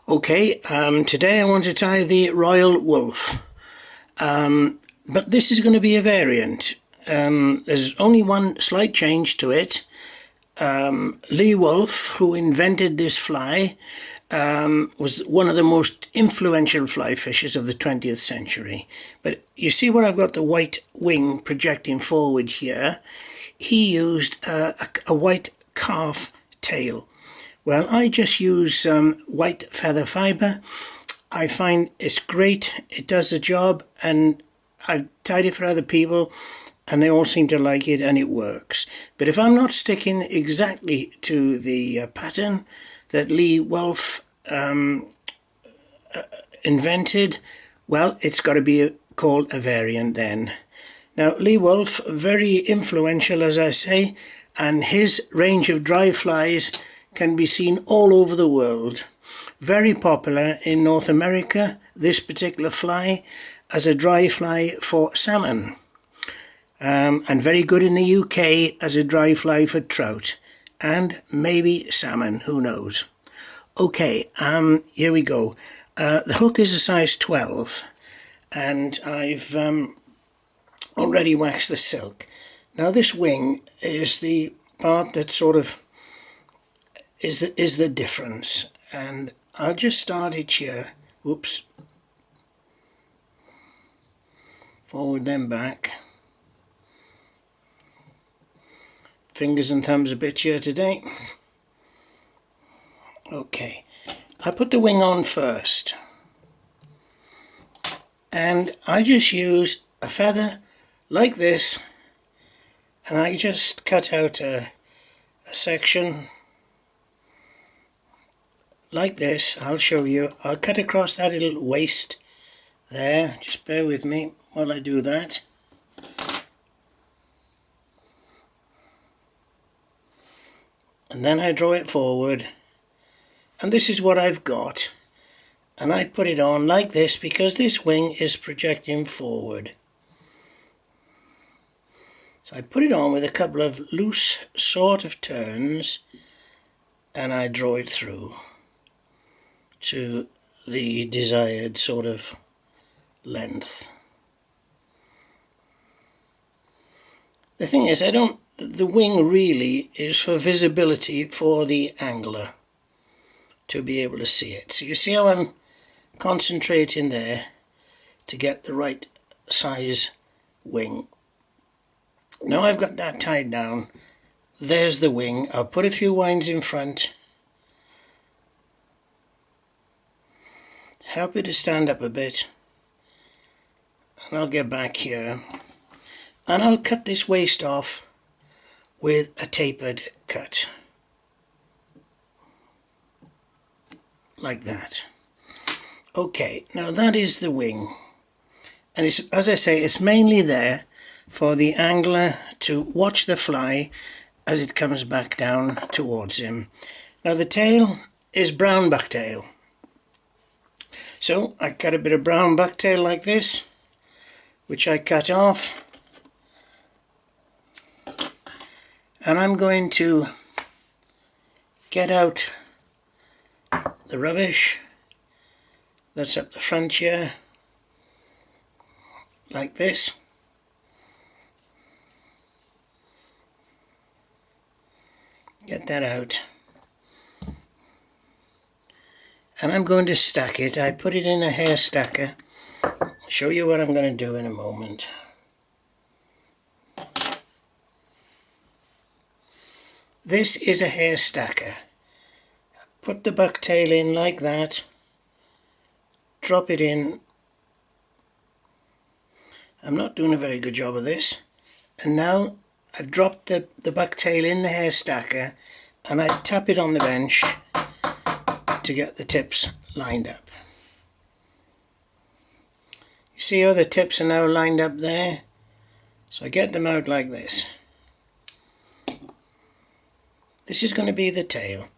Okay, today I want to tie the Royal Wulff, but this is going to be a variant. There's only one slight change to it. Wulff, who invented this fly, was one of the most influential fly fishers of the 20th century. But you see where I've got the white wing projecting forward here? He used a white calf tail. Well, I just use white feather fibre. I find it's great, it does the job, and I've tied it for other people and they all seem to like it and it works. But if I'm not sticking exactly to the pattern that Wulff invented, well, it's got to be called a variant then. Now, Wulff, very influential, as I say, and his range of dry flies can be seen all over the world. Very popular in North America, this particular fly, as a dry fly for salmon. And very good in the UK as a dry fly for trout. And maybe salmon, who knows. Okay, here we go. The hook is a size 12. And I've already waxed the silk. Now this wing is the part that sort of is the difference, and I'll just start it here. Whoops. Forward then back. Fingers and thumbs a bit here today. Okay, I put the wing on first, and I just use a feather like this, and I just cut out a section like this. I'll show you. I'll cut across that little waist there. Just bear with me while I do that. And then I draw it forward. And this is what I've got. And I put it on like this because this wing is projecting forward. So I put it on with a couple of loose sort of turns and I draw it through to the desired sort of length. The thing is, the wing really is for visibility for the angler to be able to see it. So you see how I'm concentrating there to get the right size wing. Now I've got that tied down. There's the wing. I'll put a few winds in front. Help it to stand up a bit, and I'll get back here and I'll cut this waist off with a tapered cut like that. Okay, now that is the wing, and it's, as I say, it's mainly there for the angler to watch the fly as it comes back down towards him. Now the tail is brown bucktail. So I cut a bit of brown bucktail like this, which I cut off, and I'm going to get out the rubbish that's up the front here, like this. Get that out. And I'm going to stack it. I put it in a hair stacker. I'll show you what I'm going to do in a moment. This is a hair stacker. Put the bucktail in like that. Drop it in. I'm not doing a very good job of this. And now I've dropped the bucktail in the hair stacker, and I tap it on the bench to get the tips lined up. You see how the tips are now lined up there? So I get them out like this. This is going to be the tail.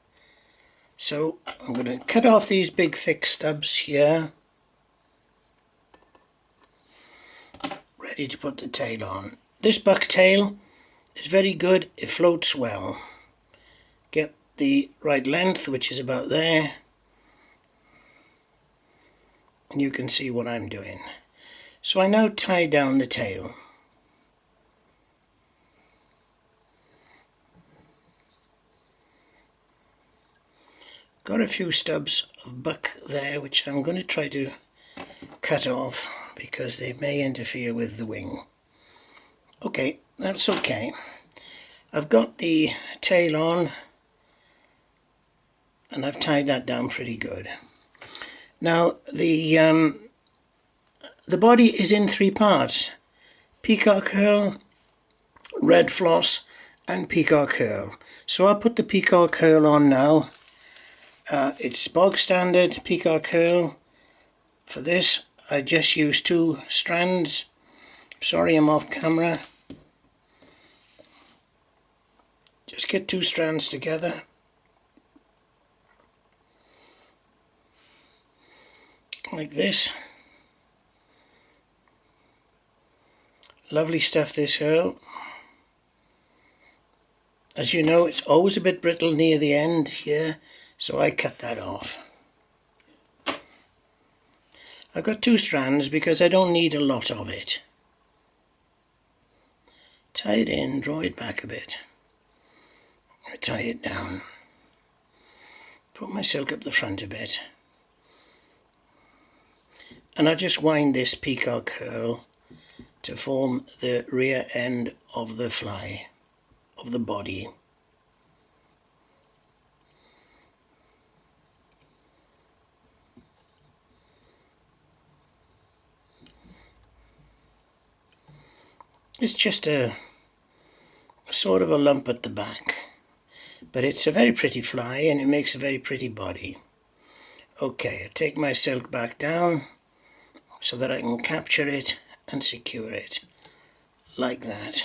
So I'm going to cut off these big thick stubs here. Ready to put the tail on. This bucktail is very good, it floats well. Get the right length, which is about there. and you can see what I'm doing. So I now tie down the tail. Got a few stubs of buck there which I'm going to try to cut off because they may interfere with the wing. Okay, that's okay. I've got the tail on and I've tied that down pretty good. Now the body is in three parts: peacock herl, red floss and peacock herl. So I'll put the peacock herl on now. It's bog standard peacock herl. For this I just use 2 strands. Sorry I'm off camera. Just get 2 strands together. Like this. Lovely stuff, this herl. As you know, it's always a bit brittle near the end here, so I cut that off. I've got 2 strands because I don't need a lot of it. Tie it in, draw it back a bit. I tie it down. Put my silk up the front a bit. And I just wind this peacock herl to form the rear end of the fly, of the body. It's just a sort of a lump at the back, but it's a very pretty fly and it makes a very pretty body. Okay, I take my silk back down so that I can capture it and secure it like that.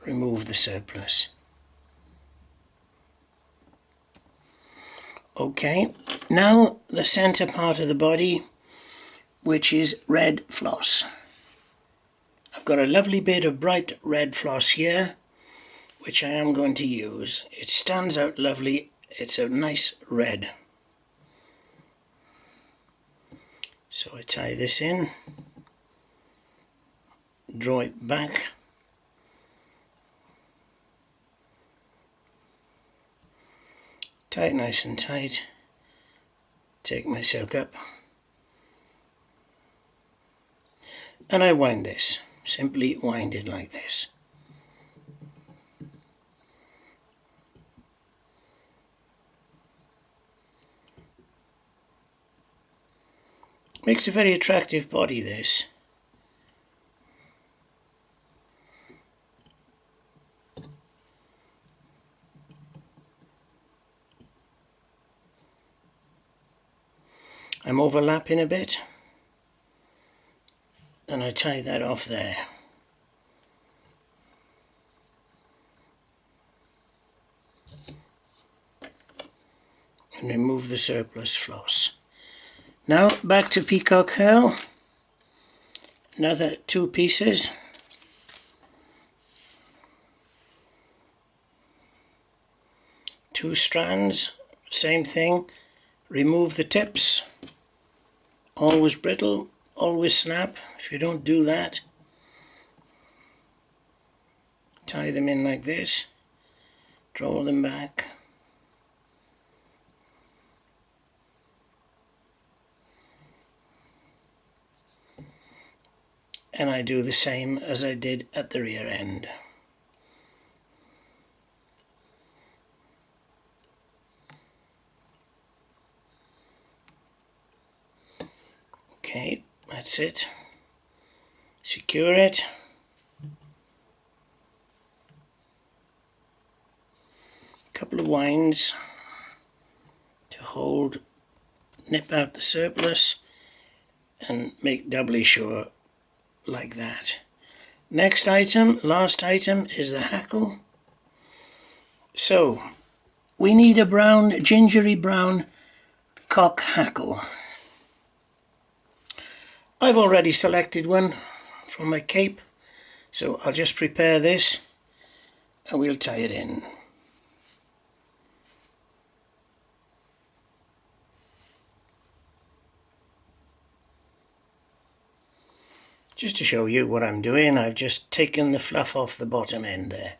Remove the surplus. Okay, now the center part of the body, which is red floss. I've got a lovely bit of bright red floss here, which I am going to use. It stands out lovely. It's a nice red. So I tie this in, draw it back, tie it nice and tight, take my silk up, and I wind this. Simply wind it like this. Makes a very attractive body, this. I'm overlapping a bit and I tie that off there. And remove the surplus floss. Now back to peacock herl. Another 2 pieces. Two strands, same thing. Remove the tips. Always brittle, always snap. If you don't do that, tie them in like this, draw them back. And I do the same as I did at the rear end. Okay, that's it. Secure it. A couple of winds to hold, nip out the surplus and make doubly sure like that. Next item, last item, is the hackle. So we need a brown, gingery brown cock hackle. I've already selected one from my cape, so I'll just prepare this and we'll tie it in. Just to show you what I'm doing, I've just taken the fluff off the bottom end there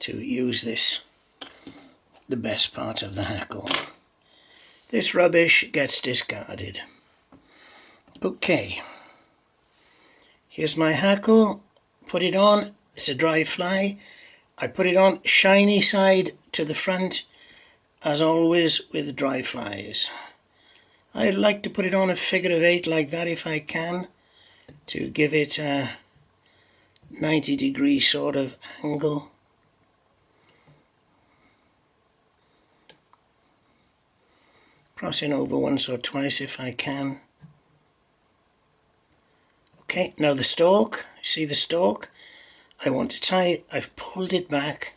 to use this, the best part of the hackle. This rubbish gets discarded. Okay, here's my hackle, put it on, it's a dry fly. I put it on shiny side to the front, as always with dry flies. I like to put it on a figure of 8 like that if I can, to give it a 90-degree sort of angle. Crossing over once or twice if I can. Okay, now the stalk, see the stalk? I want to tie it, I've pulled it back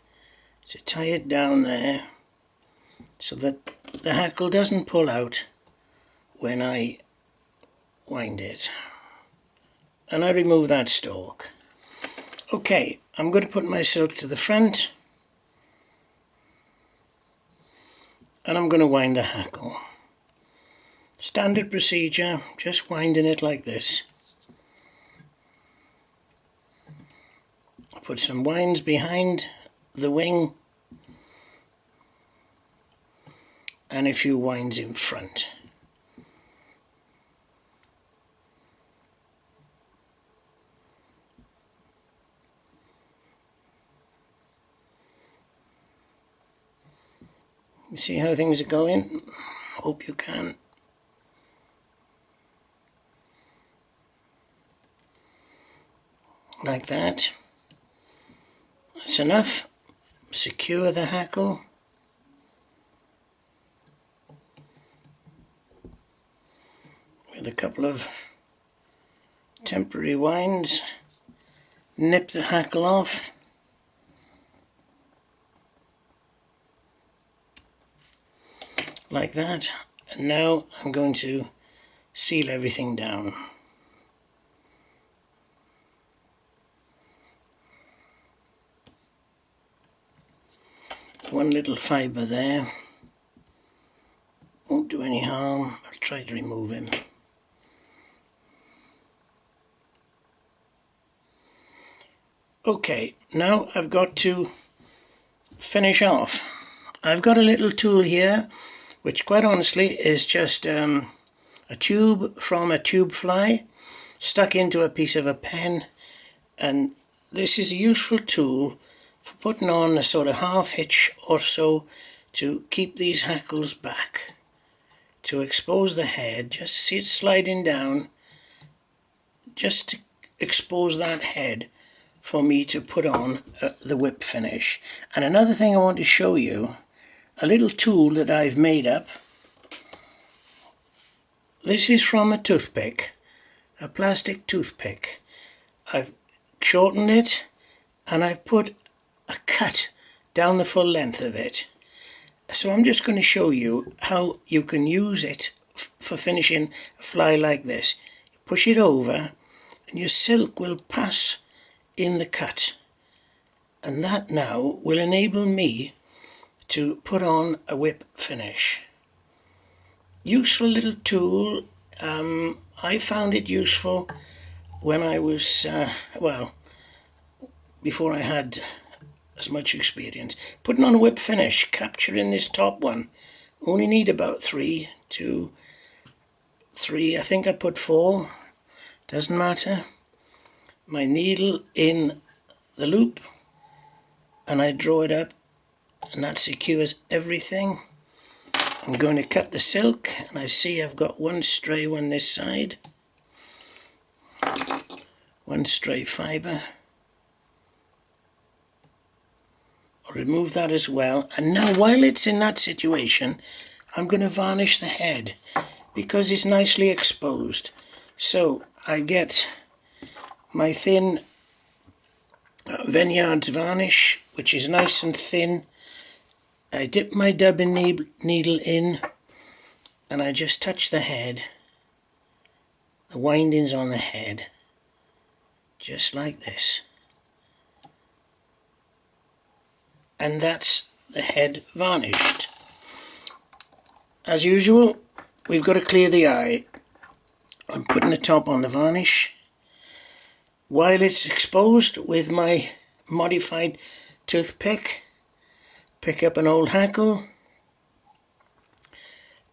to tie it down there so that the hackle doesn't pull out when I wind it. And I remove that stalk. Okay, I'm going to put my silk to the front and I'm going to wind the hackle. Standard procedure, just winding it like this. Put some winds behind the wing and a few winds in front. You see how things are going? Hope you can. Like that. That's enough. Secure the hackle. With a couple of temporary winds. Nip the hackle off. Like that. And now I'm going to seal everything down. One little fibre there, won't do any harm. I'll try to remove him. Okay, now I've got to finish off. I've got a little tool here which quite honestly is just a tube from a tube fly stuck into a piece of a pen, and this is a useful tool for putting on a sort of half hitch or so to keep these hackles back, to expose the head. Just see it sliding down, just to expose that head for me to put on the whip finish. And another thing I want to show you, a little tool that I've made up. This is from a toothpick, a plastic toothpick. I've shortened it and I've put a cut down the full length of it. So I'm just going to show you how you can use it for finishing a fly like this. You push it over and your silk will pass in the cut, and that now will enable me to put on a whip finish. Useful little tool. I found it useful when I was, before I had as much experience. Putting on a whip finish, capturing this top one, only need about 3, I think I put 4, doesn't matter. My needle in the loop and I draw it up, and that secures everything. I'm going to cut the silk, and I see I've got one stray one this side, one stray fibre. I'll remove that as well. And now while it's in that situation, I'm going to varnish the head because it's nicely exposed. So I get my thin Vineyards varnish, which is nice and thin. I dip my dubbing needle in and I just touch the head, the windings on the head, just like this. And that's the head varnished. As usual, we've got to clear the eye. I'm putting the top on the varnish, while it's exposed with my modified toothpick, pick up an old hackle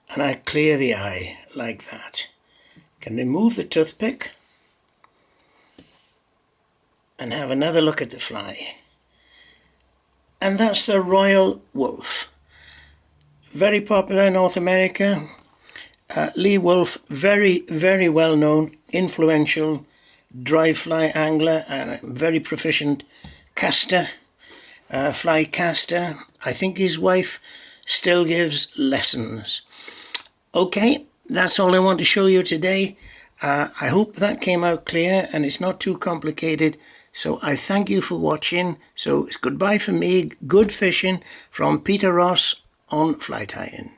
and I clear the eye like that. Can remove the toothpick and have another look at the fly. And that's the Royal Wulff. Very popular in North America. Lee Wulff, very, very well known, influential dry fly angler and a very proficient caster, fly caster. I think his wife still gives lessons. Okay, that's all I want to show you today. I hope that came out clear and it's not too complicated. So I thank you for watching. So it's goodbye for me. Good fishing from Peter Ross on Fly Tying.